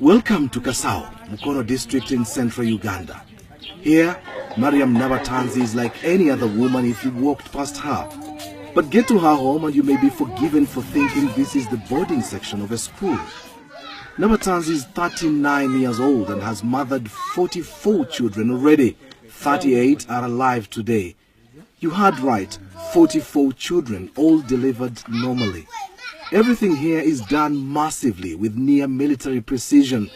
Welcome to Kasao, Mukono district in central Uganda. Here, Mariam Nabatanzi is like any other woman if you walked past her. But get to her home and you may be forgiven for thinking this is the boarding section of a school. Nabatanzi is 39 years old and has mothered 44 children already. 38 are alive today. You heard right, 44 children, all delivered normally. Everything here is done massively with near military precision.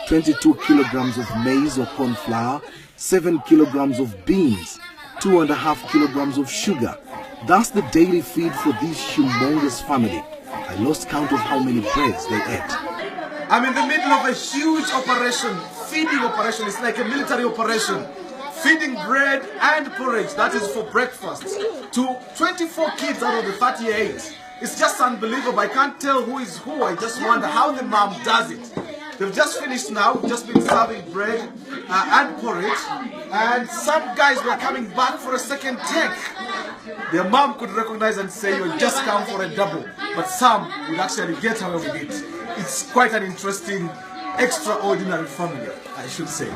22 kilograms of maize or corn flour, 7 kilograms of beans, 2.5 kilograms of sugar. That's the daily feed for this humongous family. I lost count of how many breads they ate. I'm in the middle of a huge operation, feeding operation. It's like a military operation. Feeding bread and porridge, that is for breakfast, to 24 kids out of the 38. It's just unbelievable. I can't tell who is who. I just wonder how the mom does it. They've just finished now, just been serving bread and porridge, and some guys were coming back for a second take. Their mom could recognize and say, you just come for a double, but some would actually get away with it. It's quite an interesting, extraordinary family, I should say.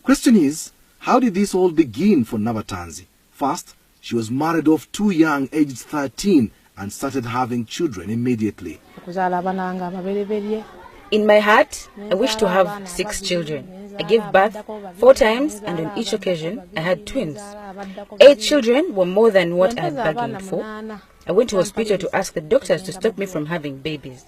Question is, how did this all begin for Nabatanzi? First, she was married off too young, aged 13, and started having children immediately. In my heart, I wish to have 6 children. I gave birth 4 times, and on each occasion, I had twins. 8 children were more than what I had bargained for. I went to hospital to ask the doctors to stop me from having babies.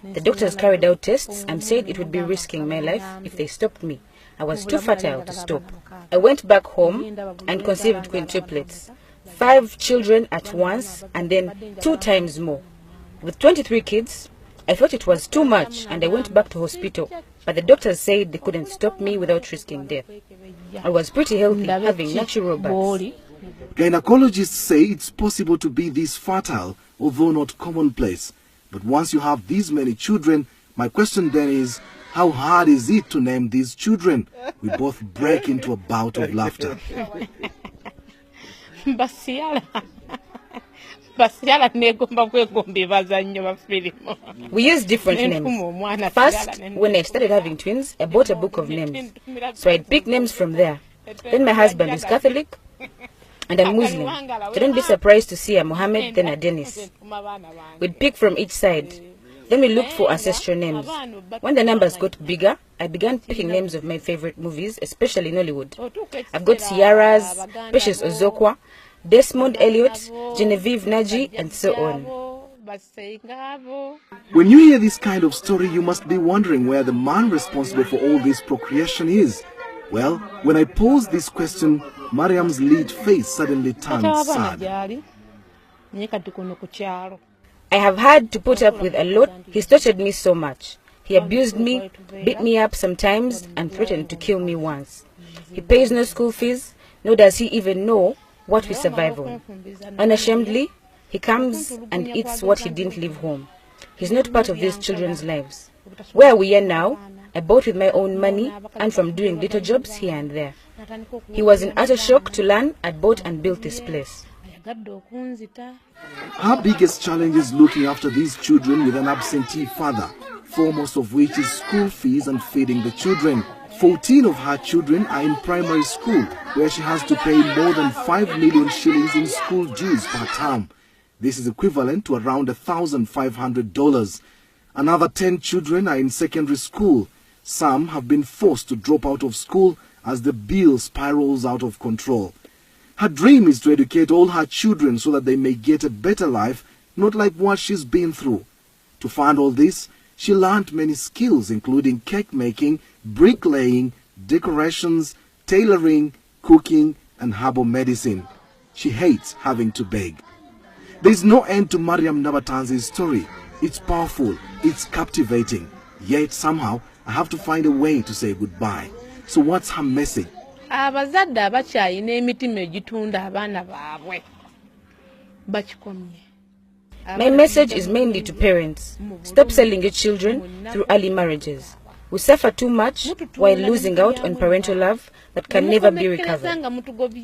The doctors carried out tests and said it would be risking my life if they stopped me. I was too fertile to stop. I went back home and conceived quintuplets. 5 children at once and then 2 times more. With 23 kids, I thought it was too much and I went back to hospital, but the doctors said they couldn't stop me without risking death. I was pretty healthy, having natural births. Gynecologists say it's possible to be this fertile, although not commonplace. But once you have these many children, my question then is, how hard is it to name these children? We both break into a bout of laughter. We use different names. First, when I started having twins, I bought a book of names. So I'd pick names from there. Then my husband is Catholic and I'm Muslim. So don't be surprised to see a Mohammed, then a Dennis. We'd pick from each side. Then we looked for ancestral names. When the numbers got bigger, I began picking names of my favorite movies, especially in Hollywood. I've got Ciara's, Precious Ozokwa, Desmond Elliot, Genevieve Naji, and so on. When you hear this kind of story, you must be wondering where the man responsible for all this procreation is. Well, when I posed this question, Mariam's lead face suddenly turned sad. I have had to put up with a lot. He's tortured me so much. He abused me, beat me up sometimes, and threatened to kill me once. He pays no school fees, nor does he even know what we survive on. Unashamedly, he comes and eats what he didn't leave home. He's not part of these children's lives. Where we are now, I bought with my own money and from doing little jobs here and there. He was in utter shock to learn I'd bought and built this place. Her biggest challenge is looking after these children with an absentee father, foremost of which is school fees and feeding the children. 14 of her children are in primary school, where she has to pay more than 5 million shillings in school dues per term. This is equivalent to around $1,500. Another 10 children are in secondary school. Some have been forced to drop out of school as the bill spirals out of control. Her dream is to educate all her children so that they may get a better life, not like what she's been through. To fund all this, she learned many skills including cake making, bricklaying, decorations, tailoring, cooking, and herbal medicine. She hates having to beg. There's no end to Mariam Nabatanzi's story. It's powerful, it's captivating. Yet somehow, I have to find a way to say goodbye. So what's her message? Abazadde abakyayina emitima egitunda abaana baabwe bakikomye. My message is mainly to parents. Stop selling your children through early marriages. We suffer too much while losing out on parental love that can never be recovered.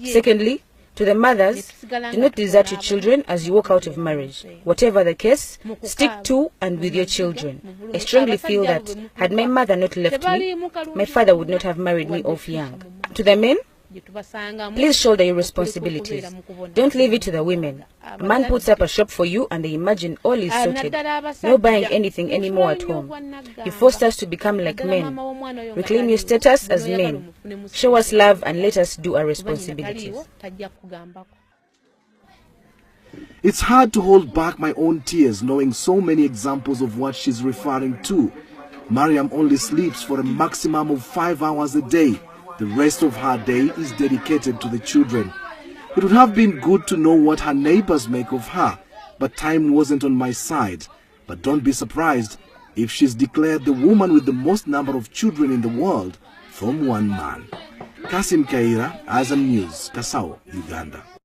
Secondly, To the mothers, do not desert your children as you walk out of marriage. Whatever the case, stick to and with your children. I strongly feel that had my mother not left me, my father would not have married me off young. To the men, please shoulder your responsibilities. Don't leave it to the women. A man puts up a shop for you and they imagine all is sorted. No buying anything anymore at home. You forced us to become like men. Reclaim your status as men. Show us love and let us do our responsibilities. It's hard to hold back my own tears knowing so many examples of what she's referring to. Mariam only sleeps for a maximum of 5 hours a day. The rest of her day is dedicated to the children. It would have been good to know what her neighbors make of her, but time wasn't on my side. But don't be surprised if she's declared the woman with the most number of children in the world from one man. Kasim Kaira, Azam News, Kasao, Uganda.